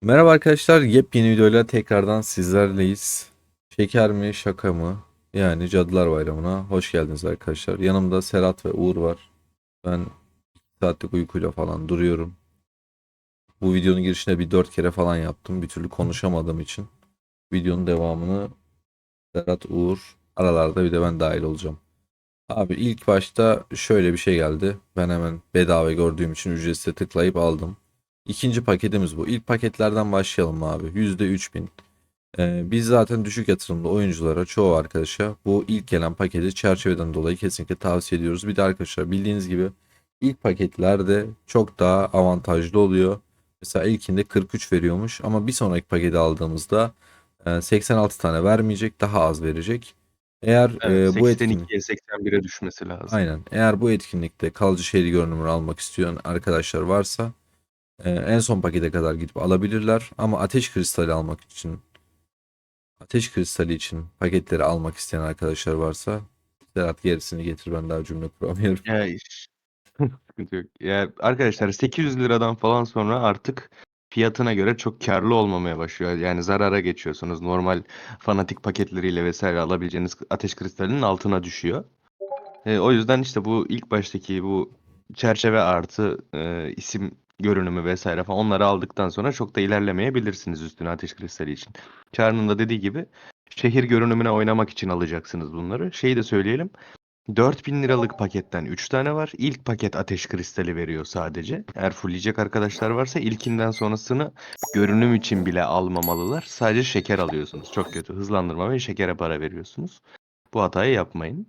Merhaba arkadaşlar, yepyeni videoyla tekrardan sizlerleyiz. Şeker mi, şaka mı? Yani Cadılar Bayramı'na hoş geldiniz arkadaşlar. Yanımda Serhat ve Uğur var. Ben 2 saatlik uykuyla falan duruyorum. Bu videonun girişine bir 4 kere falan yaptım. Bir türlü konuşamadığım için. Videonun devamını Serhat, Uğur, aralarda bir de ben dahil olacağım. Abi ilk başta şöyle bir şey geldi. Ben hemen bedava gördüğüm için ücretsiz tıklayıp aldım. İkinci paketimiz bu. İlk paketlerden başlayalım abi. %3000. Biz zaten düşük yatırımlı oyunculara, çoğu arkadaşa bu ilk gelen paketi çerçeveden dolayı kesinlikle tavsiye ediyoruz. Bir de arkadaşlar bildiğiniz gibi ilk paketlerde çok daha avantajlı oluyor. Mesela ilkinde 43 veriyormuş ama bir sonraki paketi aldığımızda 86 tane vermeyecek, daha az verecek. Eğer Evet, bu etkinlik 82'ye 81'e düşmesi lazım. eğer bu etkinlikte kalıcı şehir görünümünü almak isteyen arkadaşlar varsa en son pakete kadar gidip alabilirler ama Ateş kristali için paketleri almak isteyen arkadaşlar varsa Serhat gerisini getir, ben daha cümle kuramıyorum. Ya sıkıntı yok. Ya arkadaşlar 800 liradan falan sonra artık fiyatına göre çok karlı olmamaya başlıyor. Yani zarara geçiyorsunuz. Normal fanatik paketleriyle vesaire alabileceğiniz ateş kristalinin altına düşüyor. O yüzden işte bu ilk baştaki bu çerçeve artı isim görünümü vesaire falan onları aldıktan sonra çok da ilerlemeyebilirsiniz üstüne ateş kristali için. Çağrı'nın da dediği gibi şehir görünümüne oynamak için alacaksınız bunları. Şeyi de söyleyelim. 4.000 liralık paketten 3 tane var. İlk paket ateş kristali veriyor sadece. Eğer fullleyecek arkadaşlar varsa ilkinden sonrasını görünüm için bile almamalılar. Sadece şeker alıyorsunuz. Çok kötü. Hızlandırma ve şekere para veriyorsunuz. Bu hatayı yapmayın.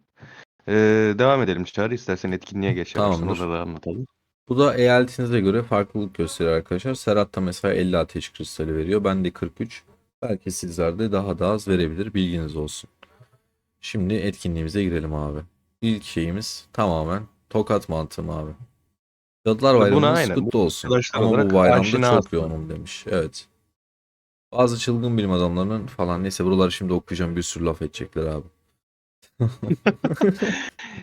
Devam edelim Çağrı. İstersen etkinliğe geç yavaştan. Tamamdır. Orada da anlatalım. Bu da eyaletinize göre farklılık gösteriyor arkadaşlar. Serhat da mesela 50 ateş kristali veriyor. Ben de 43. Belki sizlerde daha da az verebilir. Bilginiz olsun. Şimdi etkinliğimize girelim abi. İlk şeyimiz tamamen tokat mantığım abi. Cadılar Şimdi buna Bayramınız aynen bu kutlu olsun. arkadaşlar Ama bu olarak bayramda aşina çok aslında. yoğunum demiş. Evet. Bazı çılgın bilim adamlarının falan, neyse buraları şimdi okuyacağım, bir sürü laf edecekler abi.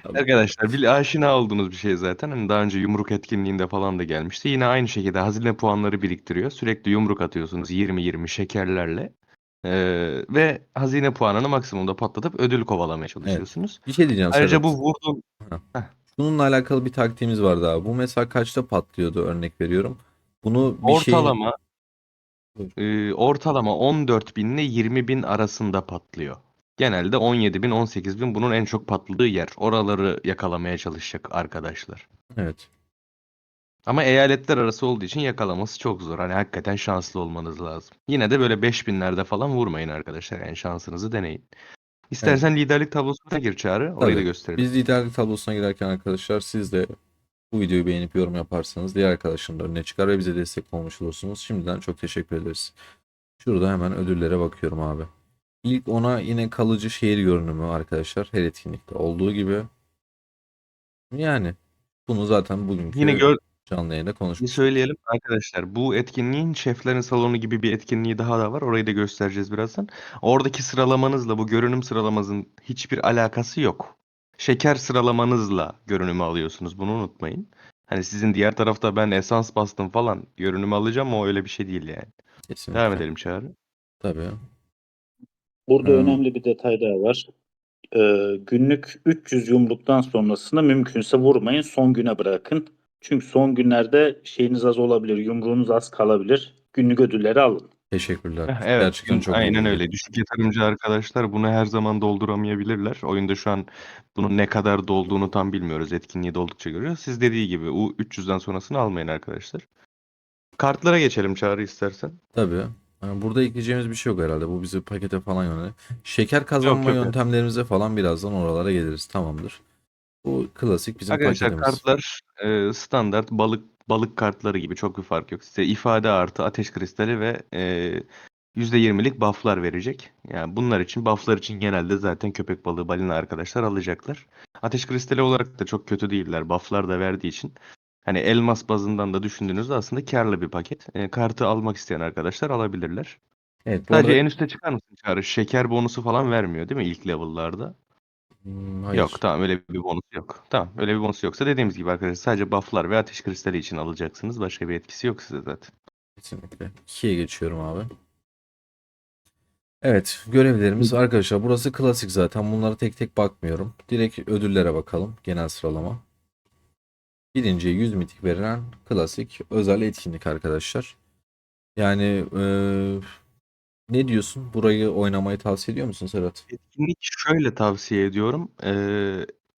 Arkadaşlar aşina olduğunuz bir şey zaten. Hani daha önce yumruk etkinliğinde falan da gelmişti. Yine aynı şekilde hazine puanları biriktiriyor. Sürekli yumruk atıyorsunuz 20-20 şekerlerle. Ve hazine puanını maksimumda patlatıp ödül kovalamaya Evet. çalışıyorsunuz. Bir şey diyeceğim Ayrıca bu Serhat. vurduğun Heh. Heh, Bununla alakalı bir taktiğimiz vardı abi. Bu mesela kaçta patlıyordu, örnek veriyorum. Bunu bir şeyin... ortalama Buyur. ortalama 14 bin ile 20 bin arasında patlıyor. Genelde 17 bin 18 bin bunun en çok patladığı yer. Oraları yakalamaya çalışacak arkadaşlar. Evet. Ama eyaletler arası olduğu için yakalaması çok zor. Hani hakikaten şanslı olmanız lazım. Yine de böyle 5000'lerde falan vurmayın arkadaşlar. Yani şansınızı deneyin. Yani İstersen liderlik tablosuna gir Çağrı. Orayı da tabii. gösterelim. Biz liderlik tablosuna girerken arkadaşlar, siz de bu videoyu beğenip yorum yaparsanız diğer arkadaşların da önüne çıkar ve bize destek olmuş olursunuz. Şimdiden çok teşekkür ederiz. Şurada hemen ödüllere bakıyorum abi. İlk ona yine kalıcı şehir görünümü arkadaşlar. Her etkinlikte olduğu gibi. Yani bunu zaten Yine bugünkü gör canlı yayında Bir konuşmuştuk. söyleyelim arkadaşlar. Bu etkinliğin şeflerin salonu gibi bir etkinliği daha da var. Orayı da göstereceğiz birazdan. Oradaki sıralamanızla bu görünüm sıralamanızın hiçbir alakası yok. Şeker sıralamanızla görünümü alıyorsunuz. Bunu unutmayın. Hani sizin diğer tarafta ben esans bastım falan görünümü alacağım, o öyle bir şey değil yani. Devam Kesinlikle. edelim Çağrı. Tabii. Burada Ee, önemli bir detay daha var. Günlük 300 yumruktan sonrasında mümkünse vurmayın. Son güne bırakın. Çünkü son günlerde şeyiniz az olabilir, yumruğunuz az kalabilir. Günlük ödülleri alın. Teşekkürler. Evet, Gerçekten çok iyi aynen bilgi. öyle. Düşük yatırımcı arkadaşlar bunu her zaman dolduramayabilirler. Oyunda şu an bunun ne kadar dolduğunu tam bilmiyoruz. Etkinliği doldukça görüyoruz. Siz dediği gibi U300'den sonrasını almayın arkadaşlar. Kartlara geçelim Çağrı istersen. Tabii. Burada ekleyeceğimiz bir şey yok herhalde. Bu bizi pakete falan yöneliyor. Şeker Yok kazanma yok. yöntemlerimize falan birazdan oralara geliriz. Tamamdır. Bu klasik bizim Arkadaşlar paketimiz. kartlar standart balık kartları gibi, çok bir fark yok. Size ifade artı ateş kristali ve %20'lik bufflar verecek. Yani bunlar için, bufflar için genelde zaten köpek balığı, balina arkadaşlar alacaklar. Ateş kristali olarak da çok kötü değiller. Bufflar da verdiği için. Hani elmas bazından da düşündüğünüzde aslında karlı bir paket. Kartı almak isteyen arkadaşlar alabilirler. Evet, bu Sadece arada en üste çıkar mısın Çağrı? Şeker bonusu falan vermiyor değil mi ilk level'larda? Yok, hayır. tamam, öyle bir bonus yok. Tamam, öyle bir bonus yoksa dediğimiz gibi arkadaşlar sadece bufflar ve ateş kristali için alacaksınız. Başka bir etkisi yok size zaten. Kesinlikle. 2'ye geçiyorum abi. Evet, görevlerimiz arkadaşlar burası klasik zaten. Bunlara tek tek bakmıyorum. Direkt ödüllere bakalım. Genel sıralama. Birinciye 100 mitik verilen klasik özel etkinlik arkadaşlar. Yani ne diyorsun? Burayı oynamayı tavsiye ediyor musun Serhat? Etkinlik şöyle tavsiye ediyorum.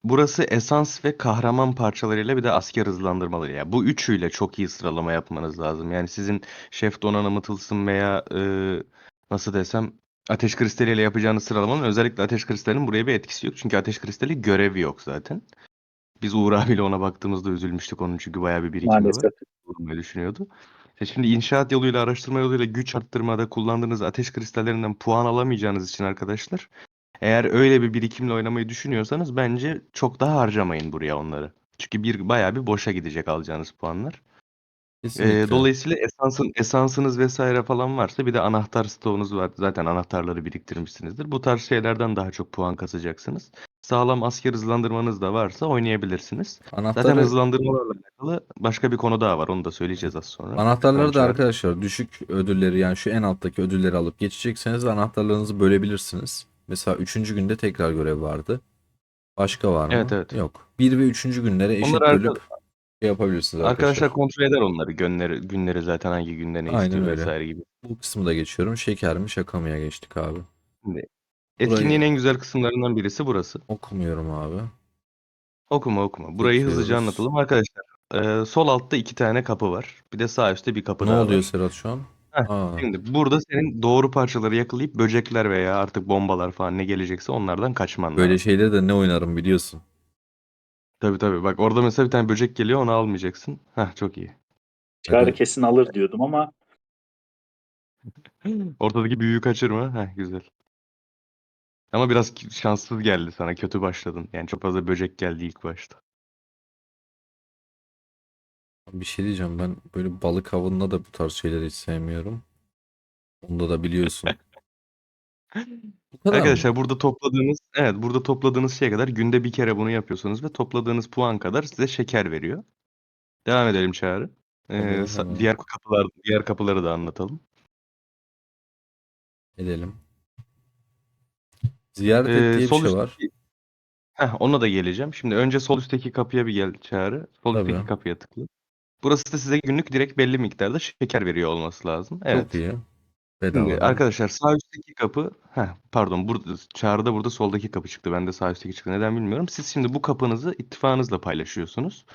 Burası esans ve kahraman parçalarıyla bir de asker hızlandırmaları. Yani bu üçüyle çok iyi sıralama yapmanız lazım. Yani sizin şef donanımı tılsım veya nasıl desem ateş kristaliyle yapacağınız sıralamanın özellikle ateş kristalinin buraya bir etkisi yok. Çünkü ateş kristali görevi yok zaten. Biz Uğur abiyle ona baktığımızda üzülmüştük onun çünkü bayağı bir birikimi var. Maalesef. Vurmayı düşünüyordu. Şimdi inşaat yoluyla, araştırma yoluyla güç arttırmada kullandığınız ateş kristallerinden puan alamayacağınız için arkadaşlar, eğer öyle bir birikimle oynamayı düşünüyorsanız bence çok daha harcamayın buraya onları. Çünkü bayağı bir boşa gidecek alacağınız puanlar. Kesinlikle. Dolayısıyla esansınız vesaire falan varsa bir de anahtar stoğunuz var. Zaten anahtarları biriktirmişsinizdir. Bu tarz şeylerden daha çok puan kasacaksınız. Sağlam asker hızlandırmanız da varsa oynayabilirsiniz. Zaten Anahtarı hızlandırmalarla alakalı başka bir konu daha var. Onu da söyleyeceğiz az sonra. Efendim Anahtarları da Çağrı. arkadaşlar düşük ödülleri yani şu en alttaki ödülleri alıp geçecekseniz anahtarlarınızı bölebilirsiniz. Mesela üçüncü günde tekrar görev vardı. Başka var Evet, mı? evet. Yok. Bir ve üçüncü günlere Onları eşit bölüp şey yapabilirsiniz arkadaşlar arkadaşlar. kontrol eder onları. Günleri zaten hangi günde ne Aynen istiyor öyle. vesaire gibi. Bu kısmı da geçiyorum. Şeker mi şaka mıya geçtik abi. Şimdi Burayı etkinliğin en güzel kısımlarından birisi burası. okumuyorum abi. Okuma. Burayı hızlıca Geçiyoruz. anlatalım arkadaşlar. Sol altta 2 tane kapı var. Bir de sağ üstte bir kapı Ne daha oluyor var. Serhat şu an? Heh, Aa, şimdi burada senin doğru parçaları yakalayıp böcekler veya artık bombalar falan ne gelecekse onlardan kaçman böyle lazım. şeyleri de ne oynarım biliyorsun. Tabii. Bak orada mesela bir tane böcek geliyor, onu almayacaksın. Heh, çok iyi. Çağrı Böyle kesin alır diyordum ama Ortadaki büyüğü kaçırma. Heh, güzel. Ama biraz şanssız geldi sana. Kötü başladın. Yani çok fazla böcek geldi ilk başta. bir şey diyeceğim, ben böyle balık avında da bu tarz şeyleri hiç sevmiyorum. Onda da biliyorsun. Bu kadar mı? Arkadaşlar burada topladığınız şeye kadar günde bir kere bunu yapıyorsunuz ve topladığınız puan kadar size şeker veriyor. Devam edelim Çağrı. Tabii hemen Diğer kapıları da anlatalım. edelim. Ziyaret et diye bir Sol şey var. üstteki ona da geleceğim. Şimdi önce sol üstteki kapıya bir gel Çağrı. Sol Tabii. üstteki kapıya tıkla. Burası da size günlük direkt belli miktarda şeker veriyor olması lazım. Çok Evet. iyi. Şimdi Bedavadan. arkadaşlar sağ üstteki kapı, pardon, burada Çağrı'da burada soldaki kapı çıktı. Ben de sağ üstteki çıktı. Neden bilmiyorum. Siz şimdi bu kapınızı ittifakınızla paylaşıyorsunuz.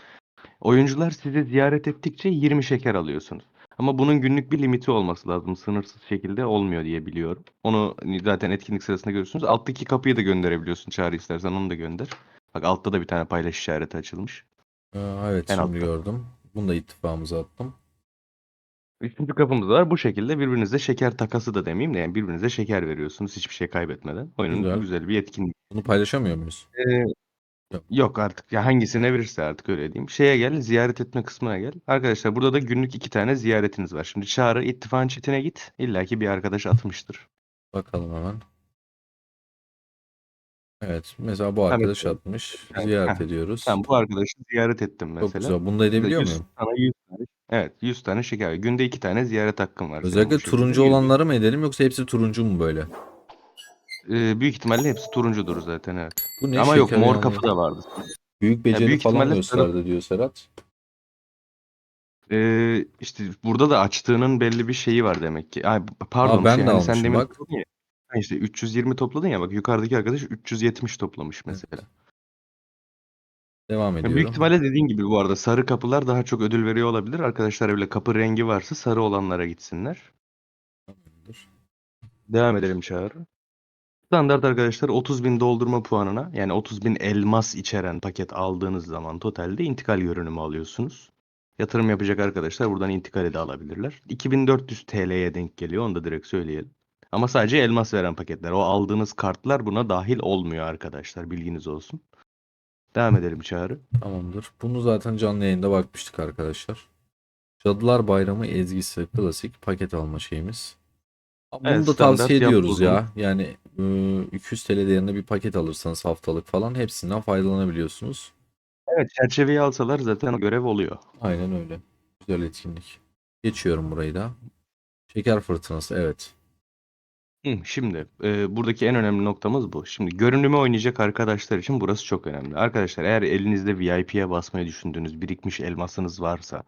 Oyuncular sizi ziyaret ettikçe 20 şeker alıyorsunuz. Ama bunun günlük bir limiti olması lazım. Sınırsız şekilde olmuyor diye biliyorum. Onu zaten etkinlik sırasında görürsünüz. Alttaki kapıyı da gönderebiliyorsun Çağrı, istersen onu da gönder. Bak altta da bir tane paylaş işareti açılmış. Evet, En şimdi altta. gördüm. Bunu da ittifakımıza attım. Üçüncü kapımız var. Bu şekilde birbirinize şeker takası da demeyeyim de yani birbirinize şeker veriyorsunuz hiçbir şey kaybetmeden. Oyunun Güzel. güzel bir etkinliği. Bunu paylaşamıyor muyuz? Ee, Yok. Yok artık ya, hangisine verirse artık öyle diyeyim. Şeye gel, ziyaret etme kısmına gel. Arkadaşlar burada da günlük 2 tane ziyaretiniz var. Şimdi Çağrı ittifakın chatine git. İlla ki bir arkadaş atmıştır. Bakalım hemen. Evet. Mesela bu arkadaş Mesela atmış. evet, Ziyaret ediyoruz. sen bu arkadaşı ziyaret ettim Çok mesela. güzel. Bunu da Size edebiliyor 100 muyum? sana 100 tane. Evet, 100 tane şeker. Günde 2 tane ziyaret hakkın var senin bu Özellikle şekilde. turuncu 100. olanları mı edelim yoksa hepsi turuncu mu böyle? Büyük ihtimalle hepsi turuncudur zaten, evet. Bu ne Ama yok, şeker mor yani? kapı da vardı. Büyük Ya beceri büyük falan ihtimalle sarı. gösterdi diyor Serhat. İşte burada da açtığının belli bir şeyi var demek ki. Ay, Aa, pardon, ben de hani sen almışım demin bak. topladın ya. Ha işte 320 topladın ya, bak yukarıdaki arkadaş 370 toplamış Evet. mesela. Devam Yani büyük ediyorum. ihtimalle dediğin gibi bu arada sarı kapılar daha çok ödül veriyor olabilir. Arkadaşlar öyle kapı rengi varsa sarı olanlara gitsinler. Tamamdır. Devam edelim Çağrı. Standart arkadaşlar 30.000 doldurma puanına, yani 30.000 elmas içeren paket aldığınız zaman totalde intikal görünümü alıyorsunuz. Yatırım yapacak arkadaşlar buradan intikali de alabilirler. 2400 TL'ye denk geliyor, onu da direkt söyleyelim. Ama sadece elmas veren paketler. O aldığınız kartlar buna dahil olmuyor arkadaşlar, bilginiz olsun. Devam edelim Çağrı. Tamamdır. Bunu zaten canlı yayında bakmıştık arkadaşlar. Cadılar Bayramı ezgisi klasik paket alma şeyimiz. Ama Evet, bunu da tavsiye standart ediyoruz yapbozdunuz. ya. Yani 200 TL değerinde bir paket alırsanız haftalık falan hepsinden faydalanabiliyorsunuz. Evet, çerçeveyi alsalar zaten o görev oluyor. Aynen öyle. Güzel etkinlik. Geçiyorum burayı da. Şeker fırtınası, evet. Şimdi buradaki en önemli noktamız bu. Şimdi görünümü oynayacak arkadaşlar için burası çok önemli. Arkadaşlar eğer elinizde VIP'ye basmayı düşündüğünüz birikmiş elmasınız varsa,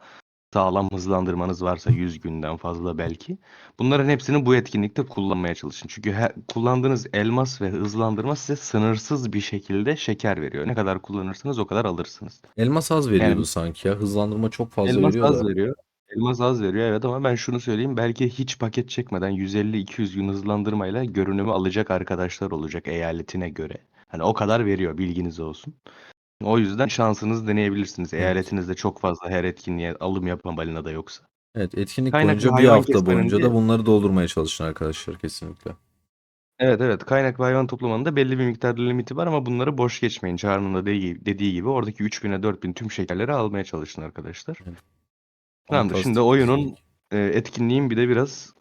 sağlam hızlandırmanız varsa 100 günden fazla belki. Bunların hepsini bu etkinlikte kullanmaya çalışın. Çünkü kullandığınız elmas ve hızlandırma size sınırsız bir şekilde şeker veriyor. Ne kadar kullanırsanız o kadar alırsınız. Elmas az Yani veriyordu sanki ya. Hızlandırma çok fazla elmas veriyor az da. veriyor. Elmas az veriyor evet ama ben şunu söyleyeyim. Belki hiç paket çekmeden 150-200 gün hızlandırmayla görünümü alacak arkadaşlar olacak eyaletine göre. Hani o kadar veriyor bilginiz olsun. O yüzden şansınızı deneyebilirsiniz. Evet. Eyaletinizde çok fazla her etkinliğe alım yapan balina da yoksa. Evet, etkinlik Kaynak ve boyunca bir hayvan hafta boyunca da kesmenin bunları doldurmaya çalışın arkadaşlar kesinlikle. evet evet kaynak ve hayvan toplamanın da belli bir miktarda limiti var ama bunları boş geçmeyin. Çağrı'nın da dediği gibi oradaki 3000'e 4000 tüm şekerleri almaya çalışın arkadaşlar. Evet. Tamamdır. Şimdi Fantastik oyunun etkinlik. etkinliğin bir de biraz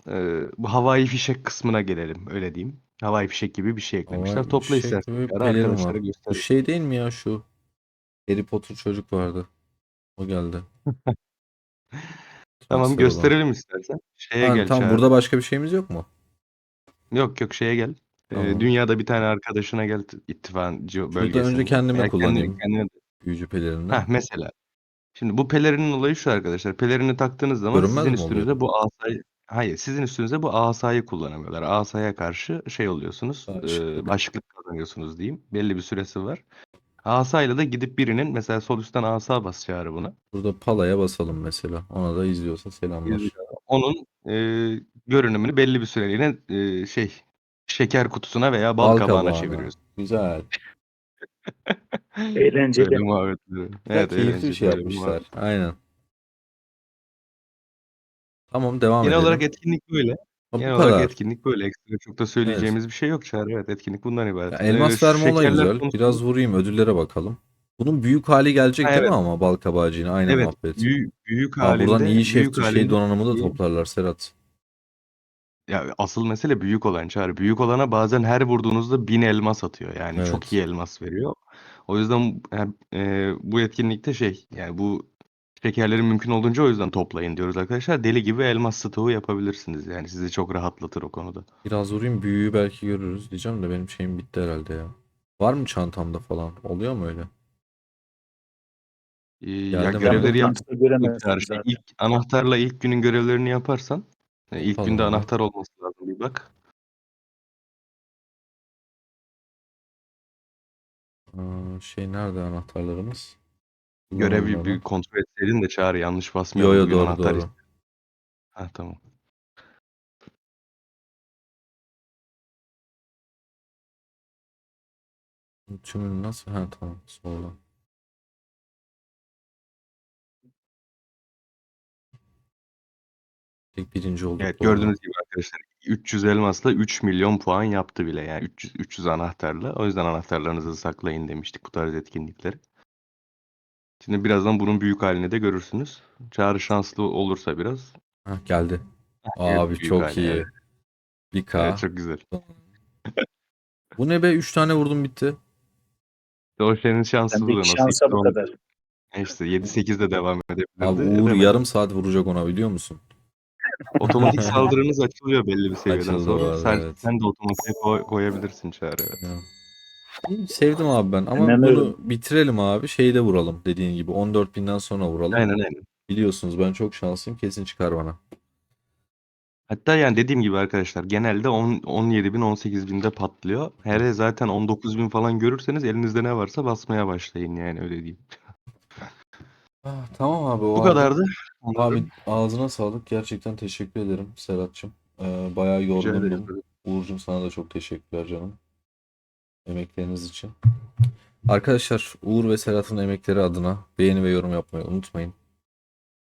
bu havai fişek kısmına gelelim öyle diyeyim. Havai fişek gibi bir şey Ama eklemişler. Topla şey istersen gibi Çağrı pelerin var. arkadaşlara Bu gösterelim. şey değil mi ya, şu Harry Potter çocuk vardı. O geldi. Tamam Transfer olan. gösterelim istersen. Şeye Ha, gel tamam, burada Çağrı. başka bir şeyimiz yok mu? Yok yok şeye gel. Tamam. Dünyada bir tane arkadaşına gel ittifakın Şurada önce bölgesinde. kendime Veya kullanayım. kendine. Büyücü pelerinini. Heh, mesela. Şimdi bu pelerinin olayı şu arkadaşlar. Pelerini taktığınız zaman Görünmez sizin mi oluyor? üstünüze bu asayı hayır sizin üstünüze bu asayı kullanamıyorlar. Asaya karşı şey oluyorsunuz. Bağışıklık. Başlık kazanıyorsunuz diyeyim. Belli bir süresi var. Asayla da gidip birinin mesela sol üstten asa bas Çağrı buna. Burada palaya basalım mesela. Ona da izliyorsa selamlar. Onun görünümünü belli bir süreliğine şey şeker kutusuna veya bal Bal kabağına kabağına. çeviriyorsun. Güzel. Eğlenceli. Böyle muhabbetleri. Güzel, Evet keyifli bir eğlenceli şey böyle bir yapmışlar. muhabbet. Aynen. Tamam, devam Genel olarak edelim. etkinlik böyle. Ha, bu Genel olarak kadar. etkinlik böyle. Ekstra çok da Evet. söyleyeceğimiz bir şey yok Çağrı. Evet etkinlik bundan Ya, ibaret. elmas Şu verme olayı şekerler güzel. konusunda. Biraz vurayım, ödüllere bakalım. Bunun büyük hali Ha, gelecek değil mi evet. ama bal kabağı yine aynı Evet. muhabbet. Büyük Aa, buradan halinde iyi büyük şef şey halinde donanımı da iyi. toplarlar Serhat. Ya asıl mesele büyük olan Çağrı. Büyük olana bazen her vurduğunuzda 1000 elmas atıyor. Yani çok iyi Evet. elmas veriyor. O yüzden bu etkinlikte şey yani bu şekerleri mümkün olduğunca o yüzden toplayın diyoruz arkadaşlar. Deli gibi elmas stoğu yapabilirsiniz. Yani sizi çok rahatlatır o konuda. Biraz vurayım, büyüğü belki görürüz diyeceğim de benim şeyim bitti herhalde ya. Var mı çantamda falan? Oluyor mu öyle? Ya Geldi mi Sen oraya? görevleri buradan yap işte göremezsin Çağrı. zaten. İlk anahtarla ilk günün görevlerini yaparsan ilk Yapalım günde onu. anahtar olması lazım bir bak. Şey, nerede anahtarlarımız? Kullanalım Görevi hemen. bir kontrol etseydin de Çağrı yanlış Yo basmayalım. yo, Bugün doğru anahtar doğru. Ha tamam. Tümünü nasıl? Ha, tamam, solda. Tek birinci olduk Evet bu arada. gördüğünüz gibi arkadaşlar 300 elmasla 3 milyon puan yaptı bile yani 300 anahtarla. O yüzden anahtarlarınızı saklayın demiştik bu tarz etkinlikleri. Şimdi birazdan bunun büyük halini de görürsünüz. Çağrı şanslı olursa biraz. Ha, geldi. Evet Abi büyük çok hali evet. iyi. Bir Evet K. çok güzel. Bu ne be? 3 tane vurdum bitti. O senin şanslılığın Sendeki o şansa bu Sikron kadar. işte 7-8'de devam Abi edebilirdi. Uğur Edemedi. yarım saat vuracak ona, biliyor musun? Otomatik saldırınız açılıyor belli bir seviyeden Açıldı bu sonra. arada, Sadece evet. sen de otomatiğe koyabilirsin Çağrı evet. Ya. İyi, sevdim abi ben, ama İnanıyorum. bunu bitirelim abi. Şeyde vuralım, dediğin gibi 14.000'den sonra vuralım. Aynen aynen. Biliyorsunuz ben çok şanslıyım, kesin çıkar bana. Hatta yani dediğim gibi arkadaşlar genelde 17 bin 18 binde patlıyor. Hele Evet. zaten 19 bin falan görürseniz elinizde ne varsa basmaya başlayın yani öyle diyeyim. Ah, tamam abi, o Bu halde. kadardı. Abi Onların ağzına sağlık. Gerçekten teşekkür ederim Serhat'cığım. Bayağı rica yorgundum. ederim. Uğur'cum, sana da çok teşekkürler canım. Emekleriniz için. Arkadaşlar, Uğur ve Serhat'ın emekleri adına beğeni ve yorum yapmayı unutmayın.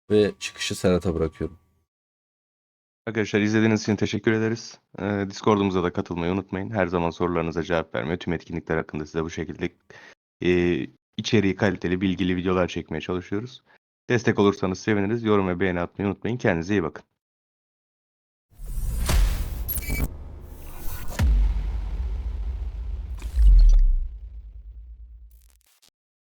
Ve çıkışı Serhat'a bırakıyorum. Arkadaşlar izlediğiniz için teşekkür ederiz. Discord'umuza da katılmayı unutmayın. Her zaman sorularınıza cevap vermeye, tüm etkinlikler hakkında size bu şekilde e, içeriği kaliteli, bilgili videolar çekmeye çalışıyoruz. Destek olursanız seviniriz. Yorum ve beğeni atmayı unutmayın. Kendinize iyi bakın.